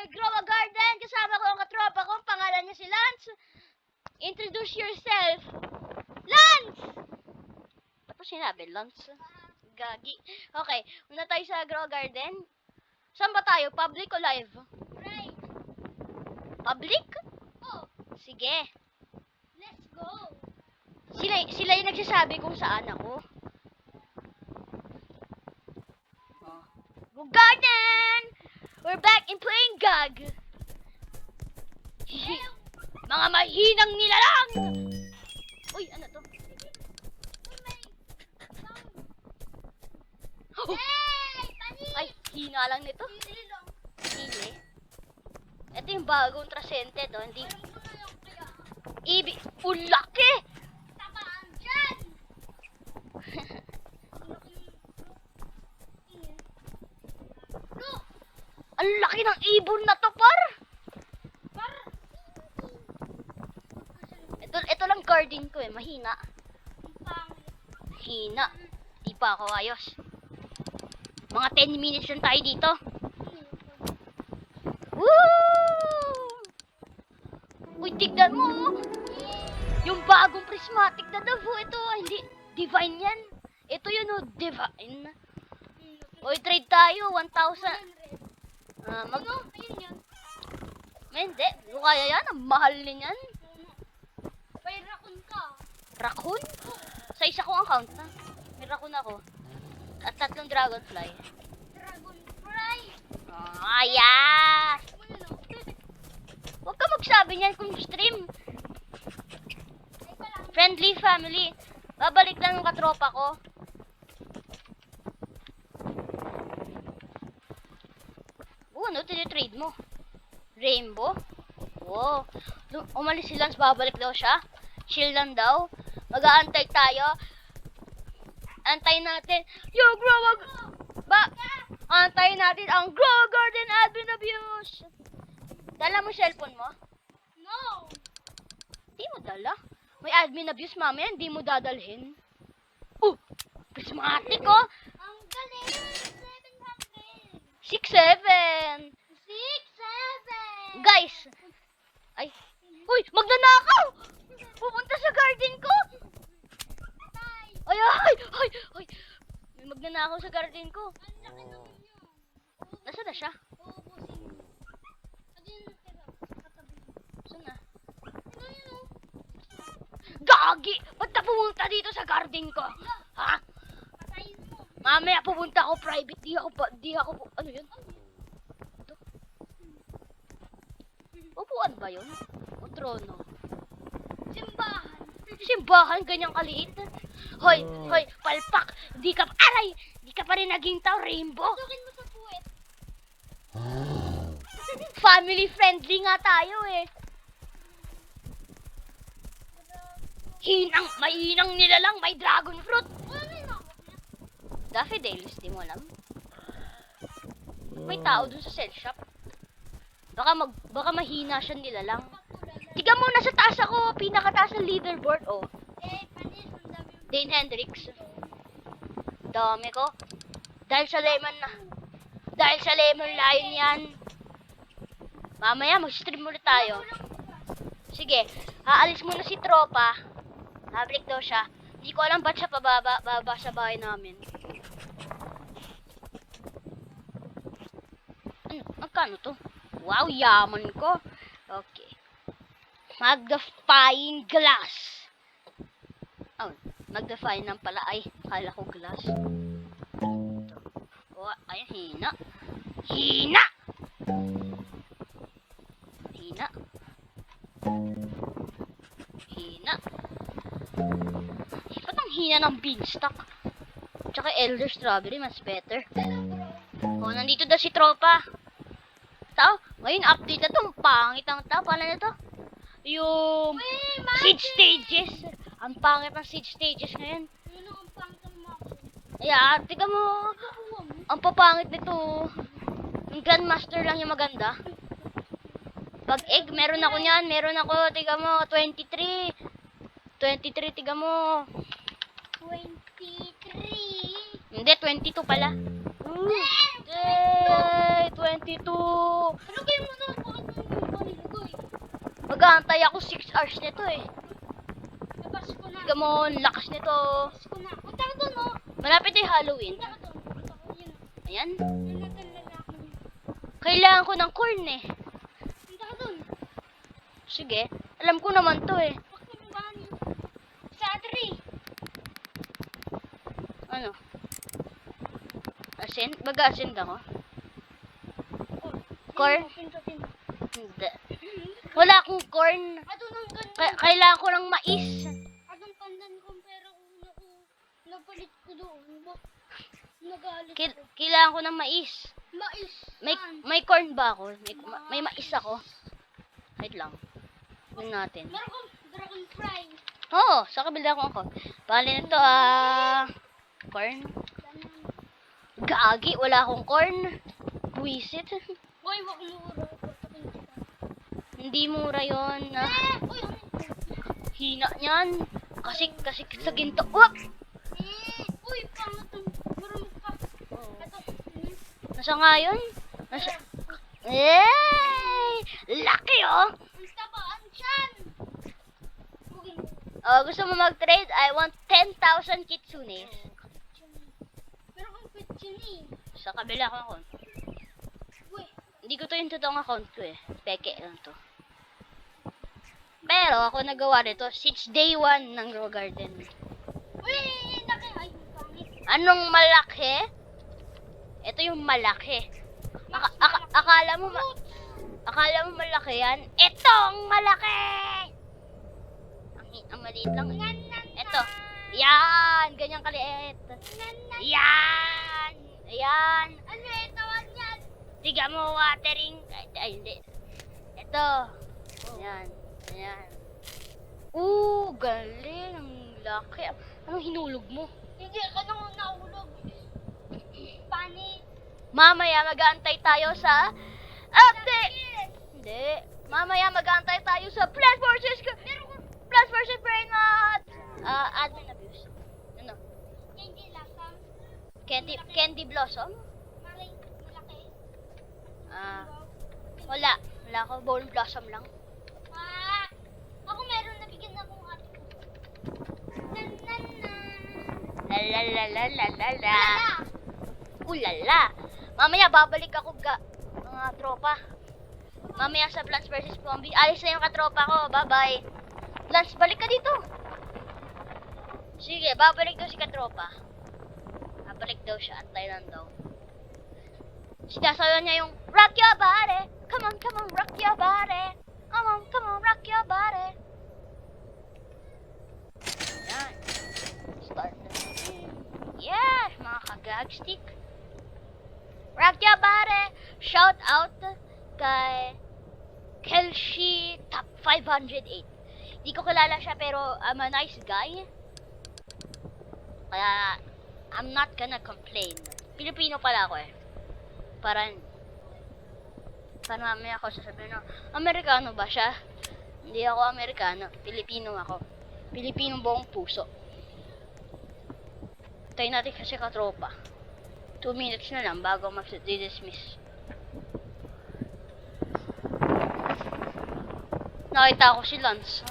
Grow a Garden. Kasama ko ang katropa ko. Pangalan niya si Lance. Introduce yourself. Lance! Ba't mo sinabi, Lance? Gagi. Okay, una tayo sa Grow a Garden. Saan ba tayo? Public o live? Right. Public? Oh, Sige. let's go. Sila yung nagsasabi kung saan ako. Oh. Go Garden! We're back in playing GOG. Mga mahinang nilalang! Uy, ano to? Oh, Hey, panis! ay, hina lang nito. Sili lang. Hili. Ito yung bagong trasente to. Hindi. Meron ko na lang kaya. Laki! Tabaan dyan! Look! Ang laki ng ibon na to, par! Par! Ito lang garden ko eh. Mahina. Ang pangit. Hina. Di pa ako ayos. Mga 10 minutes lang tayo dito. Woo! Uy, tignan mo oh. Yung bagong prismatic na Davao. Ito, hindi. Divine yan. Ito yun oh, divine. Uy, trade tayo. 1,000. Ano? Ayun yun. Hindi. Kaya yan. Ang mahal niyan. May rakon ka. Raccoon? Sa isa kong account na. May raccoon ako. At 3 dragonfly. Dragonfly. Ah, yes! Ano yun, oh? Huwag ka magsabi niyan kung stream. Ay, pala. Friendly family. Babalik lang yung katropa ko. Ano tinitrade mo? Rainbow? Wow. Umalis si Lance, babalik daw siya. Chill lang daw. Mag-aantay tayo. Antayin natin. Yung antayin natin ang Grow Garden admin abuse. Dala mo cellphone mo? No! Di mo dala. May admin abuse mamaya, hindi mo dadalhin. Prismatic oh. Ang galing! 6-7. 6, 7! Guys. Ay. Uy, magnanakaw! Pupunta sa garden ko. Bye! Ay. May magnanakaw sa garden ko. Ang laki naman yun. Nasaan na siya? Uubusin. Ano yun natira? Katabi. Saan na? Ano yun, oh? Gagi! Ba't ka pumunta dito sa garden ko? Ha? Patayin mo. Mamaya pupunta ako private. Di ako, ano yun? Ito. Upuan ba yun? O trono? Simbahan. Simbahan, ganyang kaliit. Hoy, palpak. Di ka pa rin naging tao, Rainbow. Tukin mo sa puwet. Family friendly nga tayo eh. Mainang nila lang, may dragon fruit. Ano yun ako? Daffodils, di mo alam. May tao dun sa sell shop. Baka mahina siya nila lang. Tiga mo, nasa taas ako. Pinakataas ng leaderboard, oh. Eh, panis. Ang dami yung... Dane Hendricks. Dami ko. Dahil sa lemon lion yan. Mamaya, mag-stream ulit tayo. Sige, aalis muna si tropa. Hablik daw siya. Hindi ko alam ba't siya bababa sa bahay namin. Ano? Magkano to? Wow, yaman ko. Okay. Magnifying glass. Oh, magnifying ng pala. Ay, kala ko glass. Ito. Oh, ay, hina. Hina! Hina. Hina. Ba't ang hina ng beanstalk? Tsaka elder strawberry, mas better. Oh, nandito daw si tropa. Tao, ngayon update na to. Ang pangit ang tao. Paano na to? Yung siege stages. Ang pangit ng siege stages ngayon. Yun ang pangit ng Maxo. Ayan, tika mo. Ang papangit nito. Yung Grandmaster lang yung maganda. Pag egg, meron ako niyan. Meron ako, tiga mo, 23. 23, tiga mo. 23. Hindi, 22 pala. Yay! 22. Ano kayo muna mag-aantay ako 6 hours nito eh. Labas ko na. Tiga mo, lakas nito. Labas ko na. Punta ka doon, oh. Malapit na yung Halloween. Punta ka doon. Punta ka. Yun. Ayan. Yun natin lalaki niya. Kailangan ko ng corn eh. Punta ka doon. Sige. Alam ko naman to eh. Pakimbahan niyo. Sa Adri. Ano? Asin? Baga-asin ako? Oh. Corn? Pinto. Hindi. Wala akong corn. Adun ang ganda. Kailangan ko ng mais. Adun pandan ko pero una ko napalit ko doon. Nagalit ako. Kailangan ko ng mais. Mais. May corn ba ako? May mais ako. Wait lang. Tingnan natin. Meron kang dragon fry. Oo, sa kabila ko ako. Bali nito, corn. Gagi, wala akong corn. Buisit. Boy, wag mo uro. Hindi mura yon. Uy, Hina niyan. Kasi sa ginto. Wak! uy, pangatong. Marunong ka. Ito. Nasa nga yun? Nasa... Yay! Laki oh! Ang tabaan siyan. Gusto mo mag-trade? I want 10,000 kitsunes. Meron kang kitchen eh. Sa kabila ko ako. Uy, Hindi ko to yung totoong account ko eh. Peke lang to. Pero ako nagawa nito since day 1 ng Grow Garden. uy, laki. Ay, pangit. Anong malaki? Ito yung malaki. Akala mo malaki yan? Itong malaki! Ang maliit lang. Ito. Yan! Ganyan kaliit. Yan! Ayan! Ano ito? Yan. Tiga mo watering. Ay, hindi. Ito. Ayan. Ayan. Galing. Ang laki. Anong hinulog mo? Hindi ka nang nahulog. Pani. Mamaya mag-aantay tayo sa update. Hindi. Mamaya mag-aantay tayo sa Plants vs. Brainrot. Admin abuse. Ano? Hindi lasang. Candy Blossom? Malaki. Wala. Wala ako. Bone Blossom lang. Ako meron nabigyan akong ate ko. La la la la la la. Ulala. Mamaya babalik ako mga tropa. Mamaya sa Plants vs. Zombie. Alis na yung katropa ko. Bye-bye. Lance, balik ka dito. Sige, babalik daw si katropa. Babalik daw siya. Antay lang daw. Sinasayaw niya yung rock your body. Come on, rock your body. Come on, rock your body. Yan. Start na. Yes, mga kagagstick. Rock your body. Shout out kay Kelshi Top 508. Di ko kilala siya pero I'm a nice guy. Kaya I'm not gonna complain. Pilipino pala ako eh. Para mamaya ako sasabihin na Amerikano ba siya? Hindi ako Amerikano. Pilipino ako. Pilipino buong puso. Tayo natin kasi katropa. 2 minutes na lang bago mag-dismiss. Nakita ko si Lance.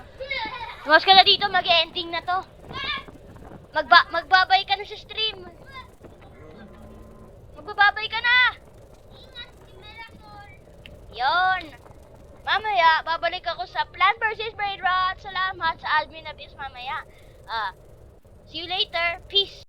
Tumas ka na dito, mag-ending na to. Magbabay ka na sa stream. Magbabay ka na. Ingat si Miracle. Yon. Mamaya, babalik ako sa Plant vs. Brainrot. Salamat sa admin na bis mamaya. See you later. Peace.